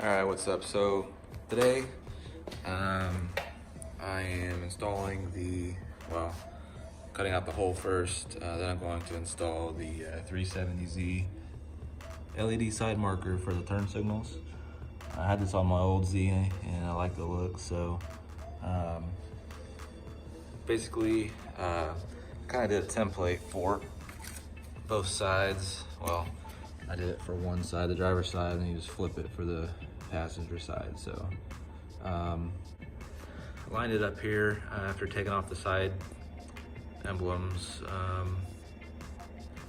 All right, what's up? So today, I am installing cutting out the hole first. Then I'm going to install the 370Z LED side marker for the turn signals. I had this on my old Z and I like the look, so basically kind of did a template for both sides. Well, I did it for one side, the driver's side, and you just flip it for the passenger side. So lined it up here after taking off the side emblems.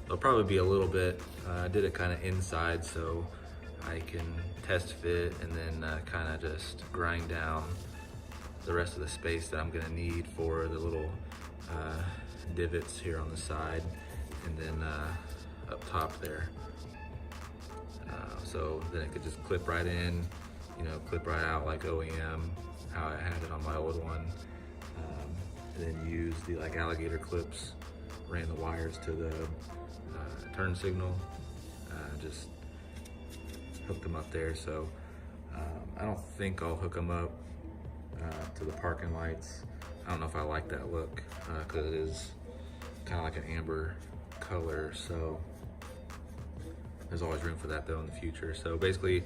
There'll probably be a little bit. I did it kind of inside so I can test fit and then kind of just grind down the rest of the space that I'm gonna need for the little divots here on the side and then up top there. So then it could just clip right in, clip right out like OEM, how I had it on my old one. And then use the alligator clips, ran the wires to the turn signal, just hooked them up there. So I don't think I'll hook them up to the parking lights. I don't know if I like that look because it is kind of like an amber color. So there's always room for that though in the future. So basically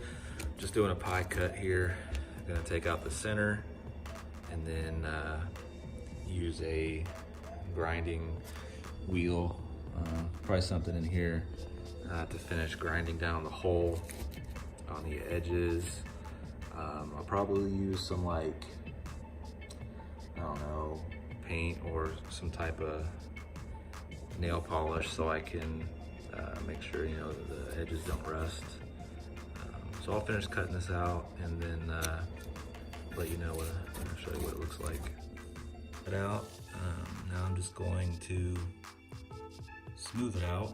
just doing a pie cut here. I'm gonna take out the center and then use a grinding wheel, probably something in here to finish grinding down the hole on the edges. I'll probably use some I don't know, paint or some type of nail polish so I can make sure the edges don't rust. So I'll finish cutting this out and then let you know show you what it looks like. Cut out. Now I'm just going to smooth it out,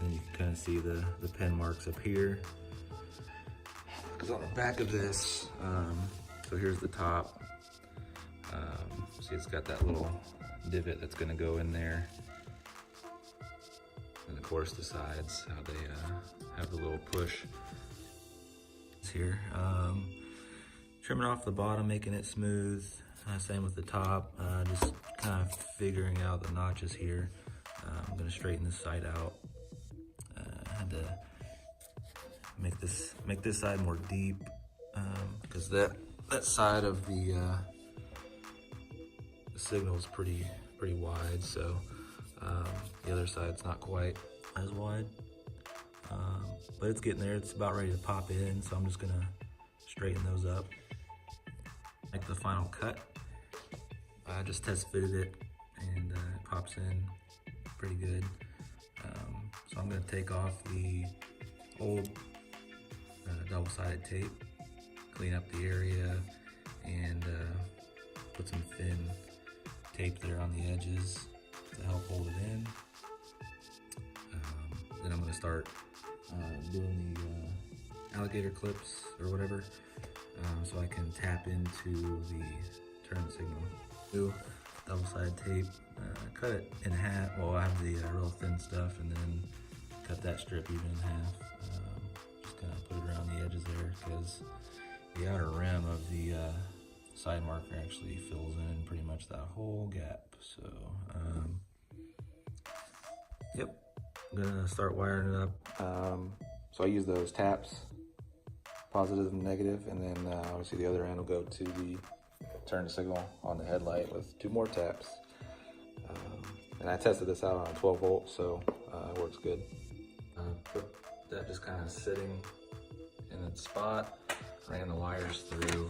and you can kind of see the pen marks up here. Because on the back of this, so here's the top. See, it's got that little divot that's going to go in there. And of course the sides, how they have the little push. It's here. Trimming off the bottom, making it smooth. Same with the top. Just kind of figuring out the notches here. I'm gonna straighten this side out. I had to make this side more deep because that side of the signal is pretty wide. So the other side's not quite as wide, but it's getting there. It's about ready to pop in, so I'm just gonna straighten those up. Like the final cut, I just test fitted it and it pops in pretty good. So I'm gonna take off the old double-sided tape, clean up the area, and put some thin tape there on the edges to help hold it in. Then I'm gonna start doing the alligator clips or whatever, so I can tap into the turn signal. Do double-sided tape, cut it in half. Well, I have the real thin stuff, and then cut that strip even in half. Just kind of put it around the edges there because the outer rim of the side marker actually fills in pretty much that whole gap. So, yep, I'm gonna start wiring it up. So I use those taps, positive and negative, and then obviously the other end will go to the turn signal on the headlight with 2 more taps. And I tested this out on 12 volts, so it works good. Put that just kind of sitting in its spot, ran the wires through,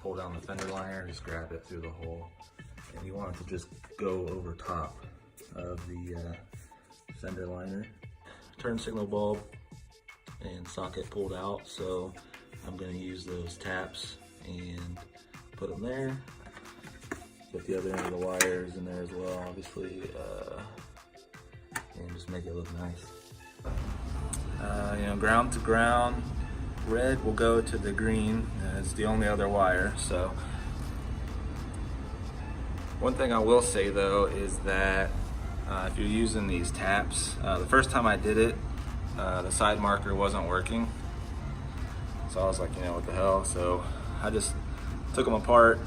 pull down the fender liner, just grab it through the hole. And you want it to just go over top of the fender liner. Turn signal bulb and socket pulled out, so I'm gonna use those taps and put them there. Put the other end of the wires in there as well, obviously, and just make it look nice. Ground to ground, red will go to the green. It's the only other wire. So one thing I will say though is that if you're using these taps, the first time I did it, the side marker wasn't working. So I was like, you know, what the hell? So I just took them apart,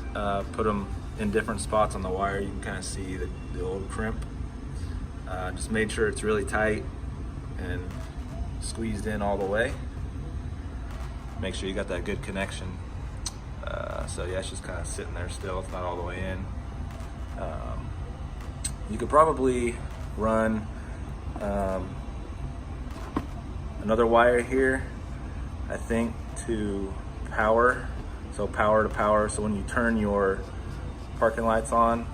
put them in different spots on the wire. You can kind of see the old crimp. Just made sure it's really tight and squeezed in all the way. Make sure you got that good connection. So yeah, it's just kind of sitting there still. It's not all the way in. You could probably run another wire here, I think, to power. So power to power. So when you turn your parking lights on,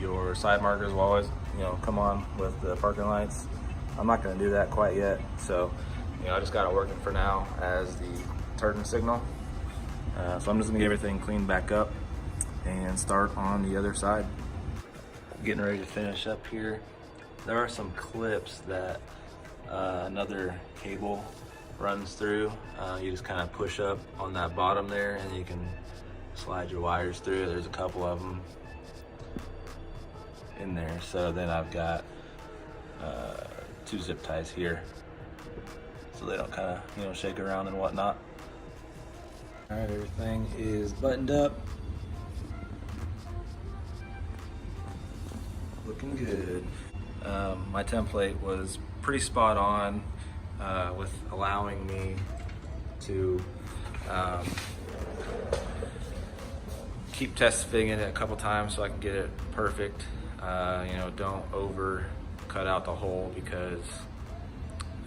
your side markers will always, you know, come on with the parking lights. I'm not going to do that quite yet. So, you know, I just got it working for now as the turn signal. So I'm just gonna get everything cleaned back up and start on the other side. Getting ready to finish up here. There are some clips that another cable runs through. You just kind of push up on that bottom there and you can slide your wires through. There's a couple of them in there. So then I've got 2 zip ties here so they don't kind of, you know, shake around and whatnot. All right, everything is buttoned up. Looking good. My template was pretty spot on with allowing me to keep test fitting it a couple times so I can get it perfect. You know, don't over cut out the hole because,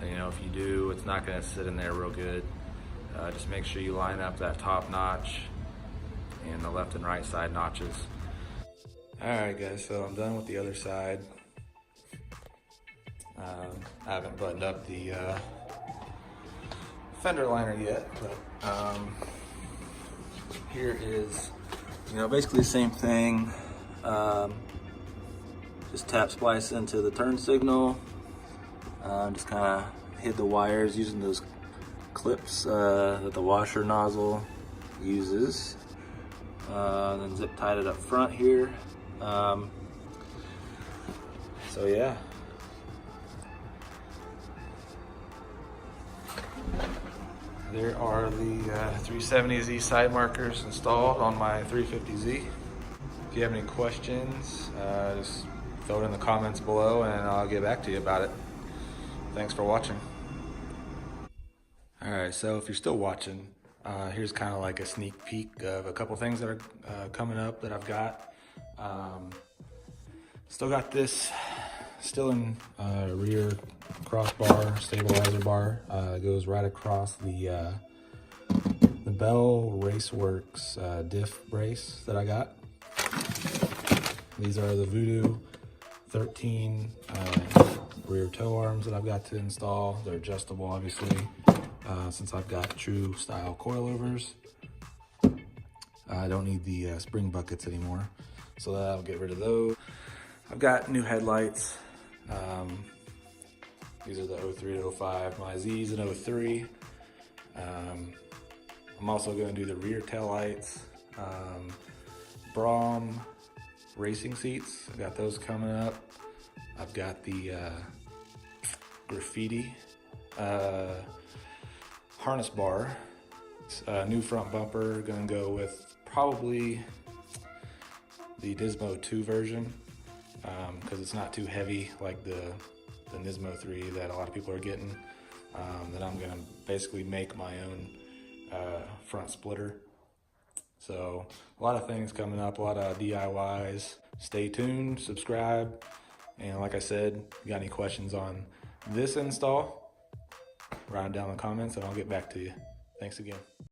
you know, if you do, it's not gonna sit in there real good. Just make sure you line up that top notch and the left and right side notches. All right, guys, so I'm done with the other side. I haven't buttoned up the fender liner yet, but here is, you know, basically the same thing. Just tap splice into the turn signal. Just kind of hid the wires using those clips that the washer nozzle uses. Then zip tied it up front here. So yeah. There are the 370Z side markers installed on my 350Z. If you have any questions, just throw it in the comments below and I'll get back to you about it. Thanks for watching. All right, so if you're still watching, here's kind of like a sneak peek of a couple things that are coming up that I've got. Still got this still in rear crossbar stabilizer bar. It goes right across the Bell Raceworks diff brace that I got. These are the Voodoo 13 rear toe arms that I've got to install. They're adjustable, obviously. Since I've got true style coilovers, I don't need the spring buckets anymore, so I'll get rid of those. I've got new headlights. These are the 03 to 05. My Z's in 03. I'm also going to do the rear tail lights. Brom racing seats. I've got those coming up. I've got the graffiti harness bar. New front bumper, gonna go with probably the Nismo 2 version because it's not too heavy like the Nismo 3 that a lot of people are getting. Then I'm gonna basically make my own front splitter. So a lot of things coming up, a lot of DIYs. Stay tuned, subscribe, and like I said, if you got any questions on this install, write them down in the comments and I'll get back to you. Thanks again.